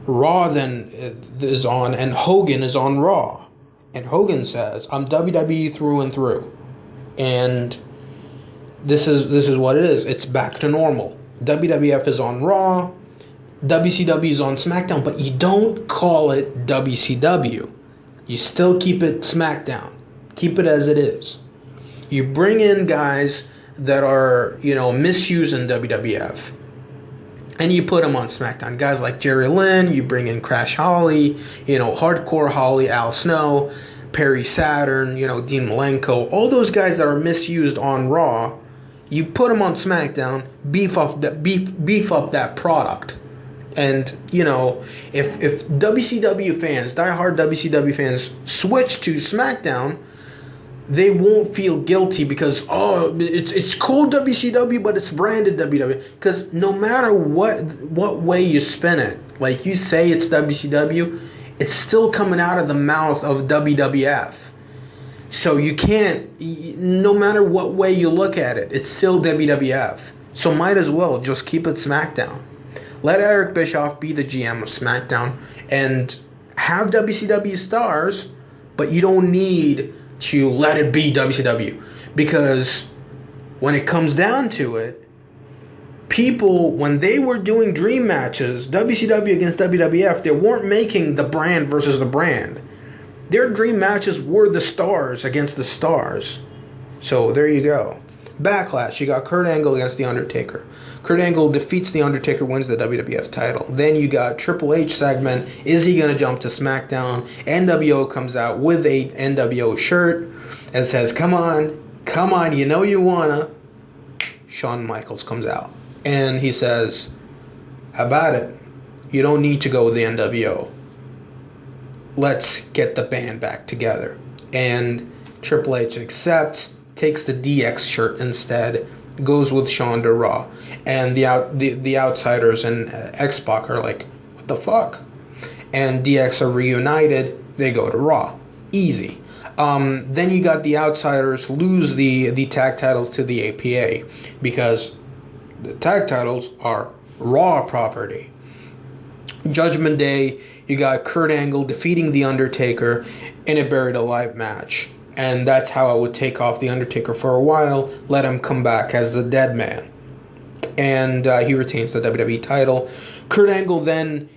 Raw then is on, and Hogan is on Raw. And Hogan says, I'm WWE through and through. And this is what it is. It's back to normal. WWF is on Raw. WCW is on SmackDown. But you don't call it WCW. You still keep it SmackDown. Keep it as it is. You bring in guys that are, misusing WWF. And you put them on SmackDown. Guys like Jerry Lynn, you bring in Crash Holly, Hardcore Holly, Al Snow, Perry Saturn, Dean Malenko. All those guys that are misused on Raw, you put them on SmackDown, beef up that product. And, if WCW fans, diehard WCW fans, switch to SmackDown, they won't feel guilty because, it's called WCW, but it's branded WWE. Because no matter what way you spin it, like you say it's WCW, it's still coming out of the mouth of WWF. So you can't, no matter what way you look at it, it's still WWF. So might as well just keep it SmackDown. Let Eric Bischoff be the GM of SmackDown and have WCW stars, but you don't need to let it be WCW, because when it comes down to it, people, when they were doing dream matches, WCW against WWF, they weren't making the brand versus the brand. Their dream matches were the stars against the stars. So there you go. Backlash, you got Kurt Angle against The Undertaker. Kurt Angle defeats The Undertaker, wins the WWF title. Then you got Triple H segment. Is he going to jump to SmackDown? NWO comes out with a NWO shirt and says, come on, you wanna. Shawn Michaels comes out. And he says, how about it? You don't need to go with the NWO. Let's get the band back together. And Triple H accepts, takes the DX shirt instead, goes with Shawn to Raw. And the Outsiders and X-Pac are like, what the fuck? And DX are reunited, they go to Raw. Easy. Then you got the Outsiders lose the tag titles to the APA, because the tag titles are Raw property. Judgment Day, you got Kurt Angle defeating The Undertaker in a Buried Alive match. And that's how I would take off The Undertaker for a while, let him come back as the dead man. And he retains the WWE title. Kurt Angle then,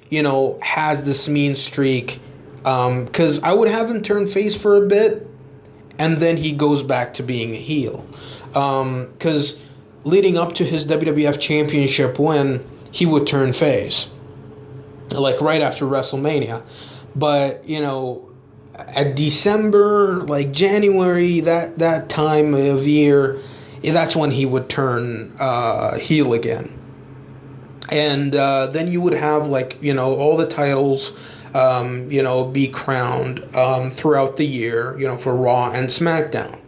has this mean streak. Because I would have him turn face for a bit, and then he goes back to being a heel. Because leading up to his WWF Championship win, he would turn face. Like right after WrestleMania. But, at December, like January, that time of year, that's when he would turn heel again. And then you would have all the titles be crowned throughout the year, for Raw and SmackDown.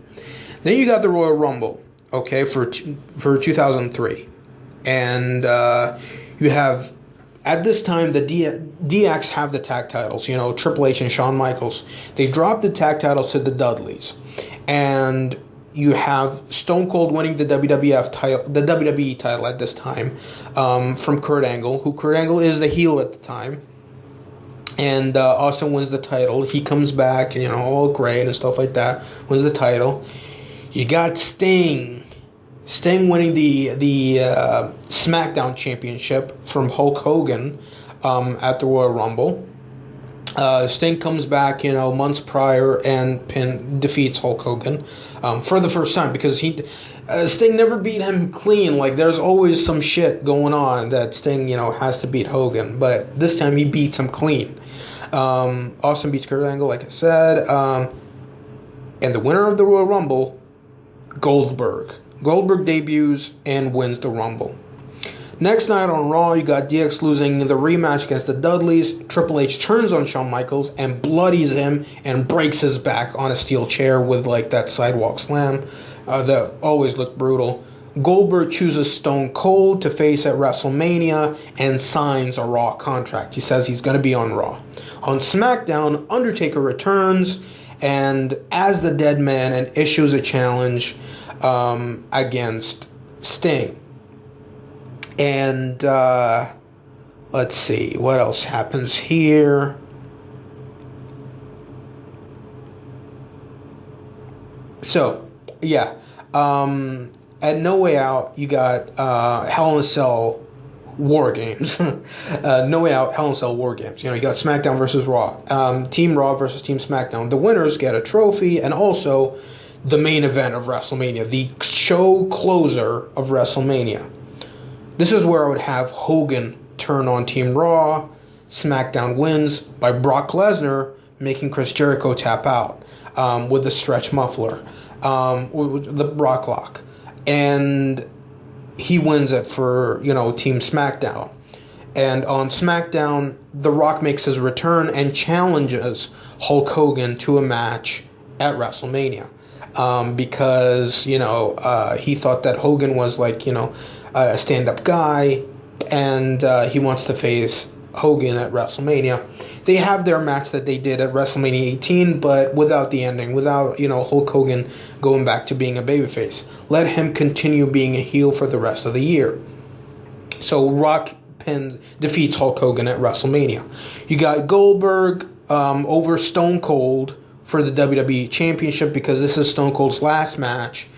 Then you got the Royal Rumble, okay, for 2003. And you have, at this time, the DX have the tag titles, Triple H and Shawn Michaels. They dropped the tag titles to the Dudleys. And you have Stone Cold winning the WWF title, the WWE title at this time, from Kurt Angle, who Kurt Angle is the heel at the time. And Austin wins the title. He comes back, all great and stuff like that. Wins the title. You got Sting winning the SmackDown Championship from Hulk Hogan at the Royal Rumble. Sting comes back, months prior and defeats Hulk Hogan for the first time, because Sting never beat him clean. Like, there's always some shit going on that Sting, has to beat Hogan. But this time he beats him clean. Austin beats Kurt Angle, like I said. And the winner of the Royal Rumble, Goldberg. Goldberg debuts and wins the Rumble. Next night on Raw, you got DX losing the rematch against the Dudleys. Triple H turns on Shawn Michaels and bloodies him and breaks his back on a steel chair with like that sidewalk slam. That always looked brutal. Goldberg chooses Stone Cold to face at WrestleMania and signs a Raw contract. He says he's going to be on Raw. On SmackDown, Undertaker returns and as the dead man and issues a challenge against Sting. And let's see what else happens here. So yeah, at No Way Out you got Hell in a Cell War Games. No Way Out, Hell in a Cell War Games. You know, you got SmackDown versus Raw, Team Raw versus Team SmackDown. The winners get a trophy and also the main event of WrestleMania, the show closer of WrestleMania. This is where I would have Hogan turn on Team Raw. SmackDown wins by Brock Lesnar making Chris Jericho tap out with the stretch muffler, with the Brock lock. And he wins it for, you know, Team SmackDown. And on SmackDown, The Rock makes his return and challenges Hulk Hogan to a match at WrestleMania. Because, you know, he thought that Hogan was like, you know, a stand-up guy, and he wants to face Hogan at WrestleMania. They have their match that they did at WrestleMania 18, but without the ending, without, you know, Hulk Hogan going back to being a babyface. Let him continue being a heel for the rest of the year. So Rock defeats Hulk Hogan at WrestleMania. You got Goldberg over Stone Cold for the WWE Championship because this is Stone Cold's last match.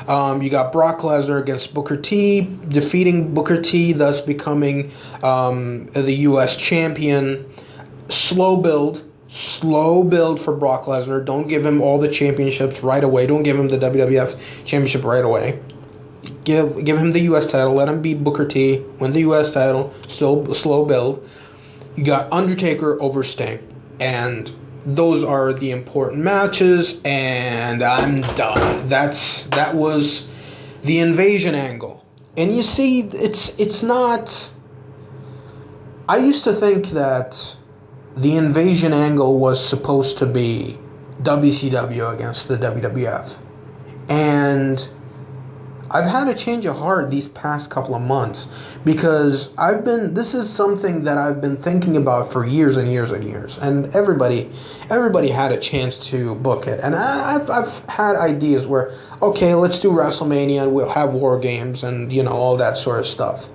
You got Brock Lesnar against Booker T, defeating Booker T, thus becoming the U.S. champion. Slow build for Brock Lesnar. Don't give him all the championships right away. Don't give him the WWF championship right away. Give him the U.S. title. Let him beat Booker T. Win the U.S. title. Slow build. You got Undertaker over Sting. And those are the important matches, and I'm done. That was the invasion angle. And you see, it's not... I used to think that the invasion angle was supposed to be WCW against the WWF. And I've had a change of heart these past couple of months because this is something that I've been thinking about for years and years and years. And everybody had a chance to book it. And I've had ideas where, okay, let's do WrestleMania and we'll have War Games and, you know, all that sort of stuff.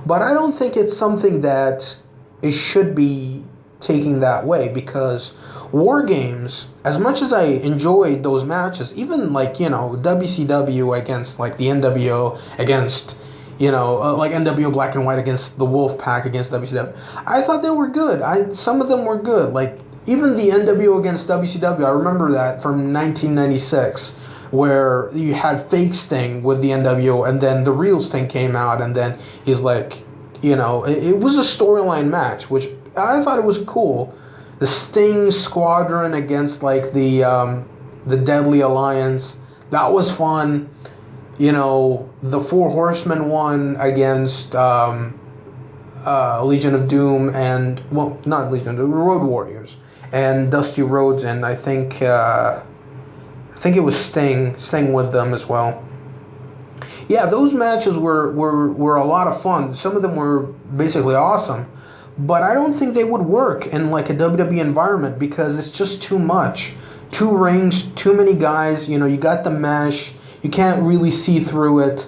But I don't think it's something that it should be taking that way because War Games, as much as I enjoyed those matches, even like, you know, WCW against like the NWO against, you know, like NWO Black and White against the Wolfpack against WCW, I thought they were good. Some of them were good. Like even the NWO against WCW, I remember that from 1996 where you had fake Sting with the NWO and then the real Sting came out and then he's like, you know, it was a storyline match, which I thought it was cool. The Sting Squadron against like the Deadly Alliance, that was fun. You know, the Four Horsemen one against Legion of Doom and, well, not Legion of Doom, Road Warriors and Dusty Rhodes, and I think it was Sting with them as well. Yeah, those matches were a lot of fun. Some of them were basically awesome. But I don't think they would work in like a WWE environment because it's just too much. 2 rings, too many guys, you know, you got the mesh, you can't really see through it.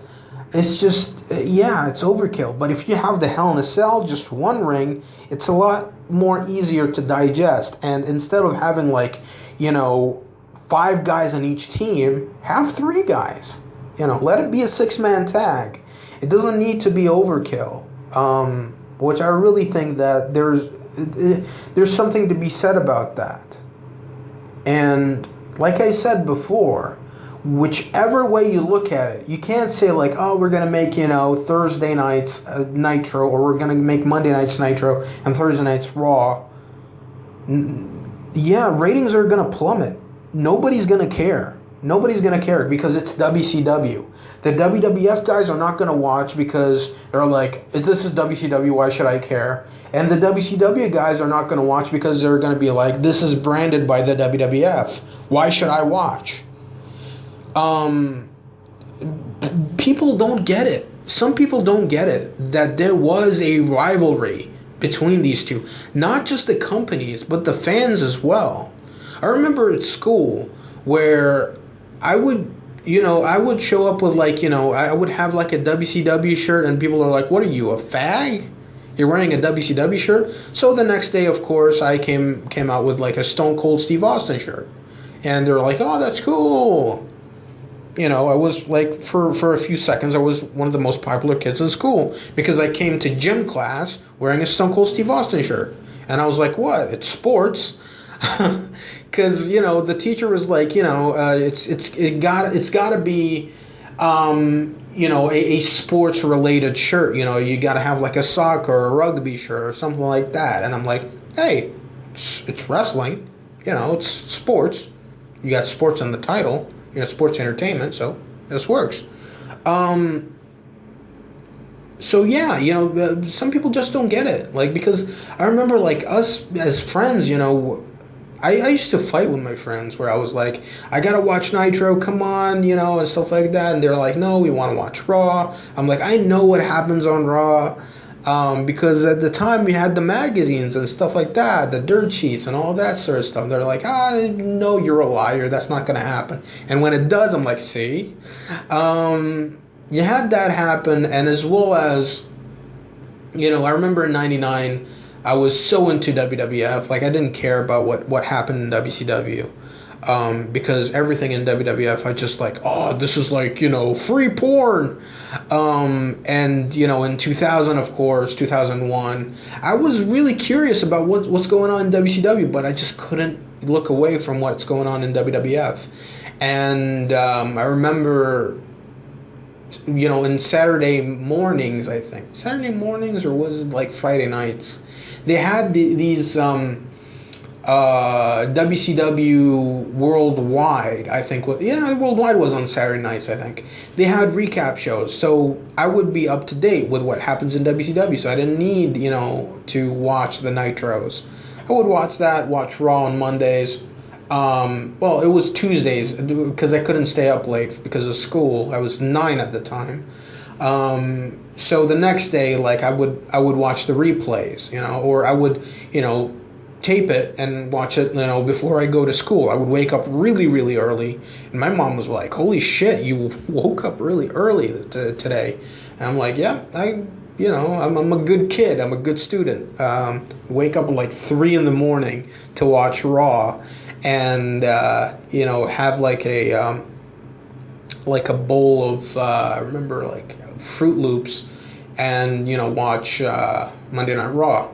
It's just, yeah, it's overkill. But if you have the Hell in a Cell, just 1 ring, it's a lot more easier to digest. And instead of having like, you know, 5 guys on each team, have 3 guys. You know, let it be a 6-man tag. It doesn't need to be overkill. Which I really think that there's something to be said about that. And like I said before, whichever way you look at it, you can't say like, oh, we're going to make, you know, Thursday nights Nitro, or we're going to make Monday nights Nitro and Thursday nights Raw. Yeah, ratings are gonna plummet. Nobody's gonna care. Nobody's gonna care because it's WCW. The WWF guys are not gonna watch because they're like, if this is WCW, why should I care? And the WCW guys are not gonna watch because they're gonna be like, this is branded by the WWF. Why should I watch? People don't get it. Some people don't get it that there was a rivalry between these two, not just the companies but the fans as well. I remember at school where I would I would show up with I would have like a WCW shirt and people are like, what are you, a fag? You're wearing a WCW shirt? So the next day, of course, I came out with like a Stone Cold Steve Austin shirt. And they're like, oh, that's cool. I was like, for a few seconds, I was one of the most popular kids in school because I came to gym class wearing a Stone Cold Steve Austin shirt. And I was like, what? It's sports. Because, the teacher was like, it's got to be, a sports related shirt. You got to have like a soccer or a rugby shirt or something like that. And I'm like, hey, it's wrestling. It's sports. You got sports in the title. Sports entertainment, so this works. So yeah, some people just don't get it. Like, because I remember like us as friends, I used to fight with my friends where I was like, I gotta watch Nitro, come on, and stuff like that. And they're like, no, we want to watch Raw. I'm like, I know what happens on Raw. Because at the time we had the magazines and stuff like that, the dirt sheets and all that sort of stuff. They're like, no, you're a liar. That's not going to happen. And when it does, I'm like, see? You had that happen, and as well as, I remember in 99, I was so into WWF. Like, I didn't care about what happened in WCW. Because everything in WWF, I just like, oh, this is like, free porn. And, in 2000, of course, 2001, I was really curious about what's going on in WCW, but I just couldn't look away from what's going on in WWF. And I remember, in Saturday mornings, I think. Saturday mornings, or was it like Friday nights? They had these... WCW Worldwide, I think. Worldwide was on Saturday nights, I think. They had recap shows, so I would be up to date with what happens in WCW, so I didn't need, to watch the Nitros. I would watch Raw on Mondays. Well, it was Tuesdays, because I couldn't stay up late because of school. I was 9 at the time. So the next day, like, I would watch the replays, or I would, tape it and watch it, before I go to school. I would wake up really, really early, and my mom was like, holy shit, you woke up really early today. And I'm like, yeah, I'm a good kid, I'm a good student. Wake up at like 3 in the morning to watch Raw, and have like a bowl of I remember like Fruit Loops, and watch Monday Night Raw.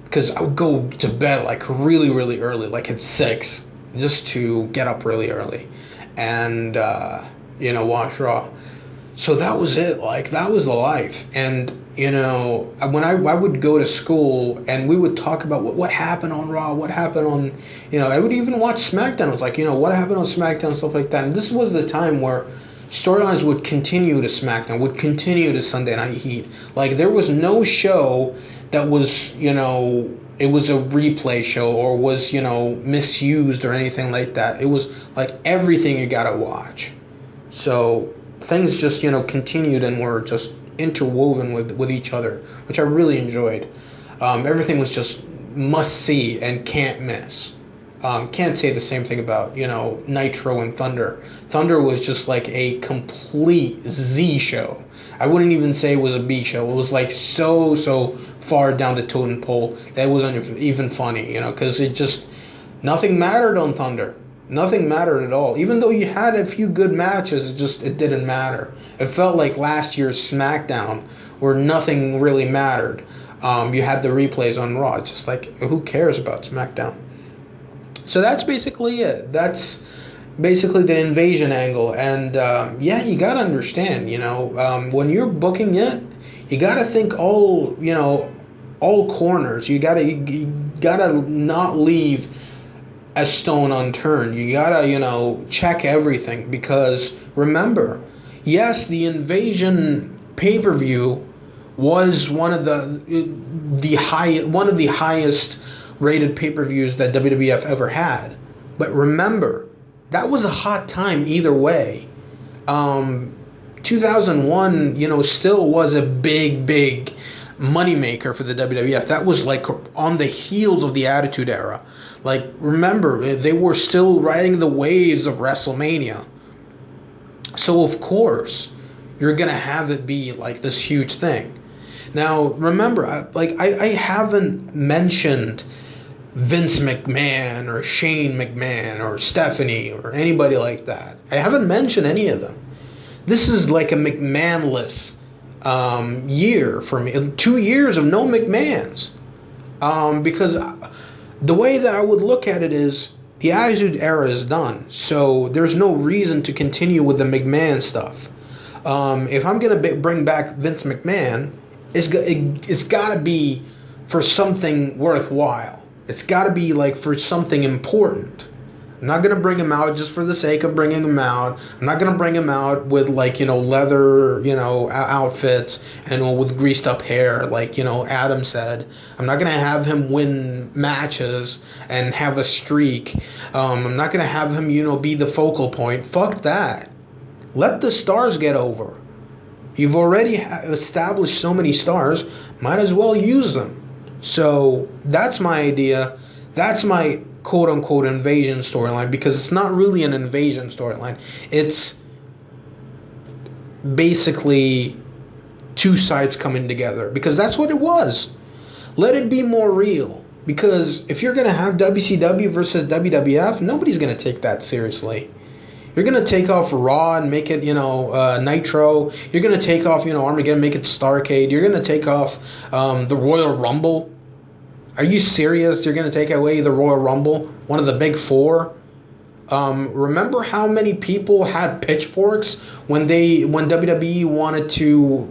Because I would go to bed like really, really early, like at 6, just to get up really early and, watch Raw. So that was it. Like, that was the life. And, when I would go to school and we would talk about what happened on Raw, what happened on, I would even watch SmackDown. It was like, what happened on SmackDown and stuff like that. And this was the time where storylines would continue to SmackDown, would continue to Sunday Night Heat. Like, there was no show that was, it was a replay show or was, misused or anything like that. It was like everything you gotta watch. So things just, continued and were just interwoven with each other, which I really enjoyed. Everything was just must see and can't miss. Can't say the same thing about, Nitro and Thunder. Thunder was just like a complete Z show. I wouldn't even say it was a B show. It was like so far down the totem pole that it wasn't even funny, because it just, nothing mattered on Thunder. Nothing mattered at all. Even though you had a few good matches, it didn't matter. It felt like last year's SmackDown where nothing really mattered. You had the replays on Raw. It's just like, who cares about SmackDown? So that's basically it. That's basically the invasion angle. And you gotta understand, when you're booking it, you gotta think all corners. You gotta not leave a stone unturned. You gotta, check everything, because remember, yes, the Invasion pay-per-view was one of the highest rated pay-per-views that WWF ever had. But remember, that was a hot time either way. 2001, still was a big moneymaker for the WWF. That was like on the heels of the Attitude Era. Like, remember, they were still riding the waves of WrestleMania. So, of course, you're going to have it be like this huge thing. Now, remember, I haven't mentioned Vince McMahon or Shane McMahon or Stephanie or anybody like that. I haven't mentioned any of them. This is like a McMahon-less year for me. 2 years of no McMahons. Because the way that I would look at it is, the Attitude Era is done. So there's no reason to continue with the McMahon stuff. If I'm going to bring back Vince McMahon, it's got to be for something worthwhile. It's got to be like for something important. I'm not going to bring him out just for the sake of bringing him out. I'm not going to bring him out with leather, outfits and with greased up hair like, Adam said. I'm not going to have him win matches and have a streak. I'm not going to have him, be the focal point. Fuck that. Let the stars get over. You've already established so many stars, might as well use them. So that's my idea. That's my quote-unquote invasion storyline, because it's not really an invasion storyline. It's basically two sides coming together, because that's what it was. Let it be more real, because if you're going to have WCW versus WWF, nobody's going to take that seriously. You're going to take off Raw and make it, Nitro. You're going to take off, Armageddon, make it Starrcade. You're going to take off the Royal Rumble. Are you serious? You're going to take away the Royal Rumble, one of the big four? Remember how many people had pitchforks when WWE wanted to,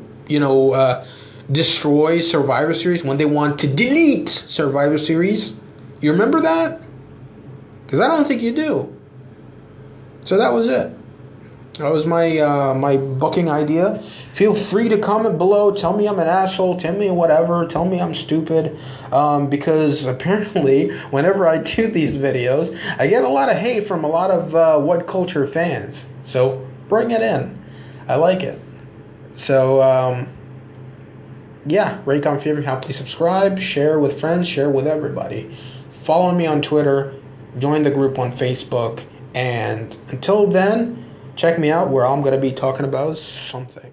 destroy Survivor Series, when they wanted to delete Survivor Series? You remember that? Because I don't think you do. So that was it. That was my booking idea. Feel free to comment below. Tell me I'm an asshole. Tell me whatever. Tell me I'm stupid. Because apparently, whenever I do these videos, I get a lot of hate from a lot of What Culture fans. So bring it in. I like it. So, rate, comment, favorite, how, please subscribe, share with friends, share with everybody. Follow me on Twitter. Join the group on Facebook. And until then, check me out where I'm going to be talking about something.